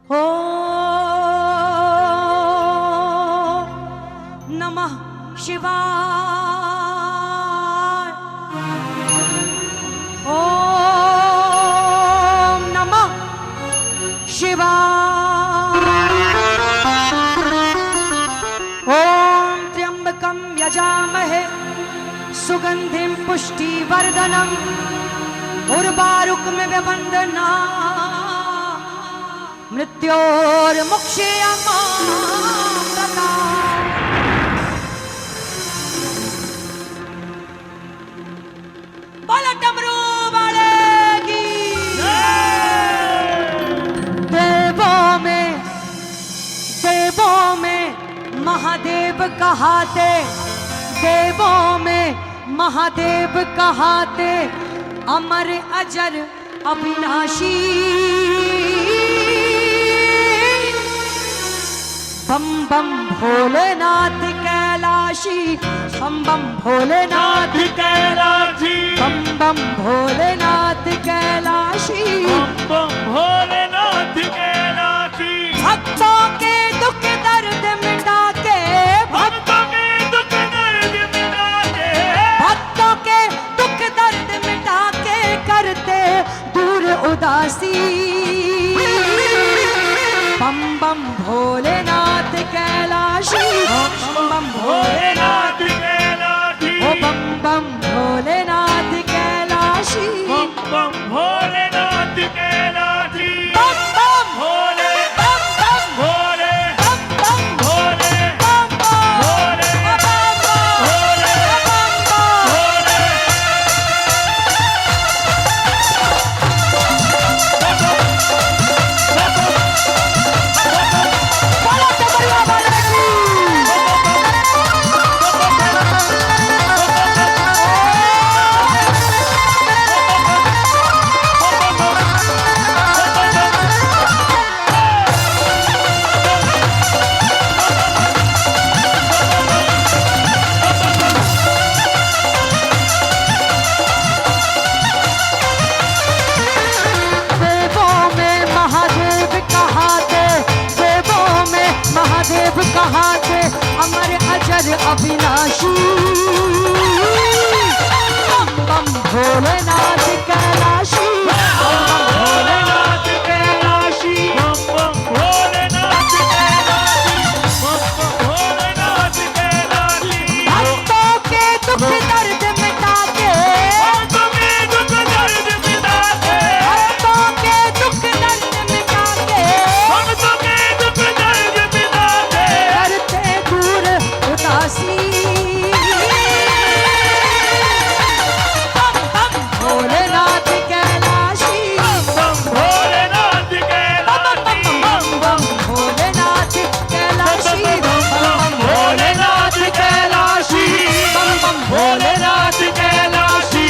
ओ नमः शिवाय। ओम नमः शिवाय। ओम त्र्यंबकं यजामहे सुगंधिं पुष्टिवर्धनम् उर्वारुकमिव बन्धना मृत्योर्मुक्षीयमामृता। बोलो डमरू वाले की। देवों में महादेव कहाते, देवों में महादेव कहाते, अमर अजर अविनाशी। बम बम भोलेनाथ कैलाशी, बम बम भोलेनाथ कैलाशी, बम बम भोलेनाथ कैलाशी, बम बम भोलेनाथ कैलाशी। भक्तों के दुख दर्द मिटा के, भक्तों के दुख दर्द मिटा के, भक्तों के दुख दर्द मिटा के करते दूर उदासी। बम बम भोलेनाथ कैलाशी, बम बम भोलेनाथ कैलाशी, ओ बम बम भोलेनाथ कैलाशी, बम बम भोलेनाथ कैलाशी। बम बम भोले बम बम भोले बम बम भोले बम बम भोले बम बम भोले बम बम। भोले। बोलो डमरुआ वाले की। देवों में महादेव कहाते, देवों में महादेव कहाते, अमर अजर अविनाशी। बम बम भोलेनाथ कैलाशी, बम बम भोलेनाथ कैलाशी, बम बम भोलेनाथ कैलाशी, बम बम भोलेनाथ कैलाशी। भक्तों के दुख दर्द मिटा के, भक्तों के दुख दर्द मिटा के, भक्तों के दुख दर्द मिटा के भक्तों के दुख दर्द मिटा के, करते दूर उदासी। बम बम भोलेनाथ कैलाशी, बम भोलेनाथ बम कैलाशी, बम भोलेनाथ कैलाशी, बम बम भोलेनाथ कैलाशी, बम बम भोलेनाथ कैलाशी।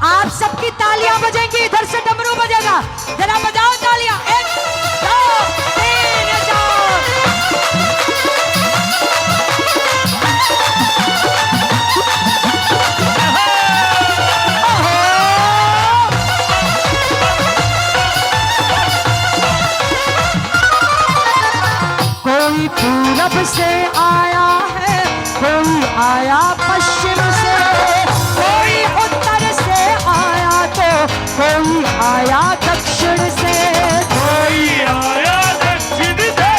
आप सबकी तालियां बजेंगी, इधर से डमरू बजेगा, जरा बजाओ तालियां। 1 2 3 4। कोई पूरब से आया है, कोई आया पश्चिम से, कोई उत्तर से आया तो कोई आया दक्षिण से। कोई आया दक्षिण से,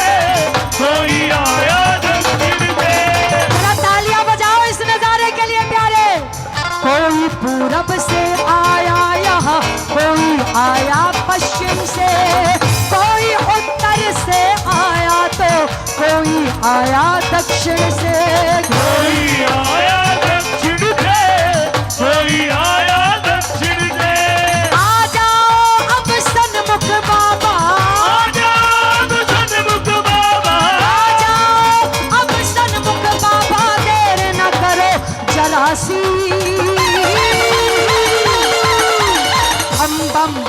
कोई आया दक्षिण से। जरा तालियां बजाओ इस नजारे के लिए प्यारे। कोई पूरब से आया यहाँ, कोई आया पश्चिम से, कोई उत्तर से आया तो कोई आया दक्षिण से। कोई आया दक्षिण से, कोई आया दक्षिण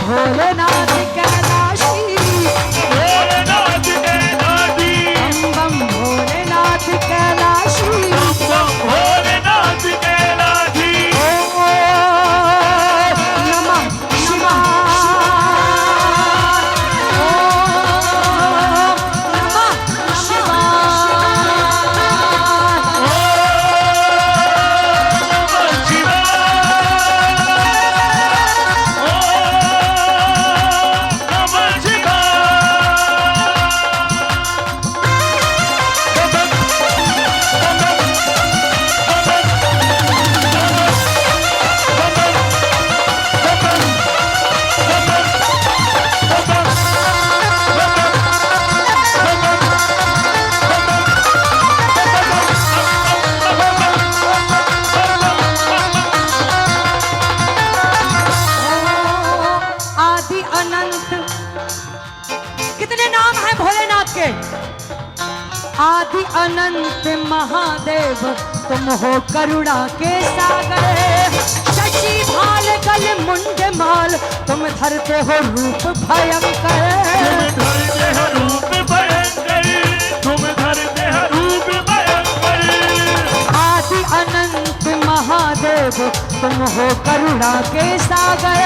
भोलेनाथ कैलाशी, भोलेनाथ कैलाशी, बम बम भोलेनाथ कैलाशी। भोलेनाथ कैलाशी। ओम नमः शिवाय, ओम नमः आदि अनंत। कितने नाम हैं भोलेनाथ के? आदि अनंत महादेव तुम हो करुणा के सागर, शशि भाल गल मुंड माल तुम धरते हो रूप भयंकर। धरते हो रूप भयंकर, तुम धरते हो रूप भयंकर। आदि अनंत महादेव तुम हो करुणा के सागर,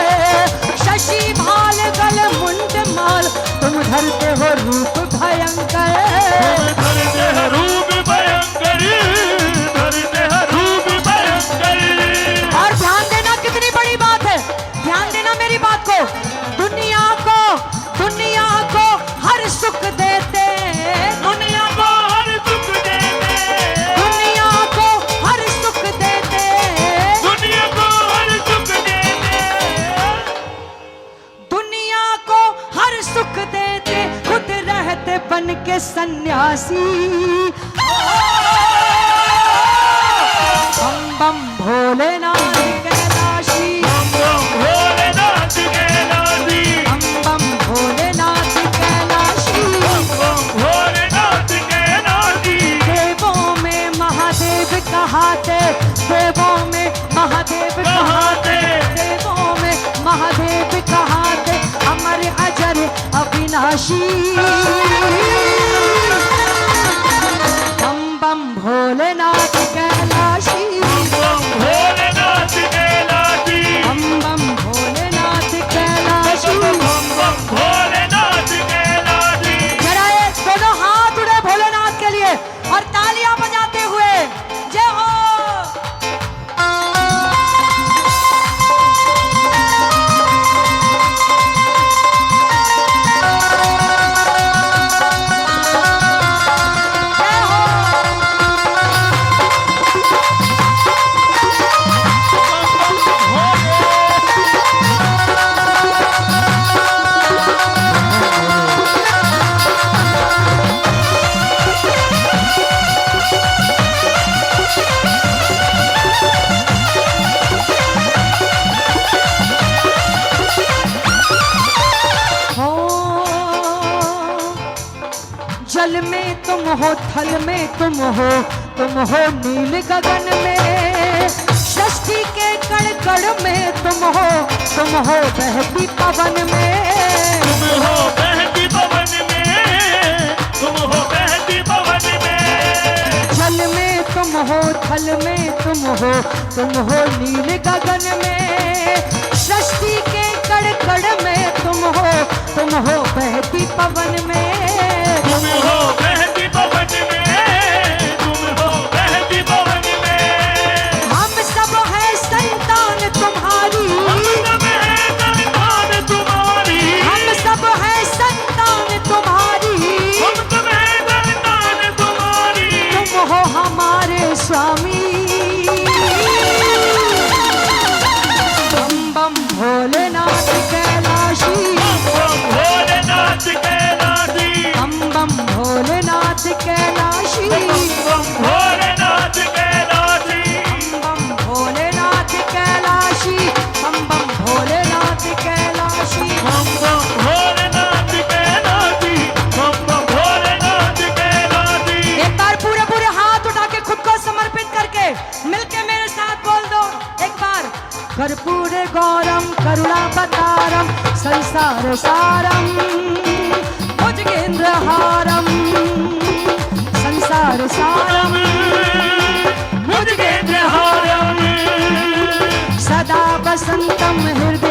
शशि भाल गल मुंड माल तुम धरते हो रूप भयंकर। धरते हो रूप भयंकर, धरते हो रूप भयंकर। और ध्यान देना कितनी बड़ी बात है, ध्यान देना मेरी बात को। दुनिया को हर सुख देते, दुनिया को हर दुख देते, दुनिया को हर सुख देते, दुनिया को हर सुख देते, दुनिया को हर सुख देते, खुद रहते बन के सन्यासी। बम बम भोलेनाथ कैलाशी, बम बम भोलेनाथ कैलाशी, बम बम भोलेनाथ कैलाशी। बम बम भोलेनाथ कैलाशी। देवों में महादेव कहाते, देवों में महादेव कहाते, देवों में महादेव कहाते, अमर अजर अविनाशी। बम बम भोलेनाथ कैलाशी, बम भोलेनाथ कैलाशी, बम बम भोलेनाथ कैलाशी। बम बम भोलेनाथ कैलाशी। जरा ये दोनों हाथ उड़े भोलेनाथ के लिए और तालियां बजाते हुए जय हो। जल में तुम हो, थल में तुम हो नील गगन में, सृष्टि के कण कण में तुम हो बहती पवन में। तुम हो बहती पवन में, तुम हो बहती पवन में। जल में तुम हो, थल में तुम हो नील गगन में, सृष्टि के कण कण में तुम हो बहती पवन में। तुम हो बहती पवन में, तुम हो बहती पवन में। हम सब है संतान तुम्हारी, हम सब है संतान तुम्हारी, हम सब है संतान तुम्हारी, हम सब है संतान तुम्हारी। तुम हो हमारे स्वामी। बम बम भोलेनाथ कैलाशी, बम बम भोलेनाथ कैलाशी, कर्पूर गौरम करुणावतारम संसार सारम भुजगेंद्रहारम संसार सारम भुजगेंद्रहारम सदा वसंतम हृदय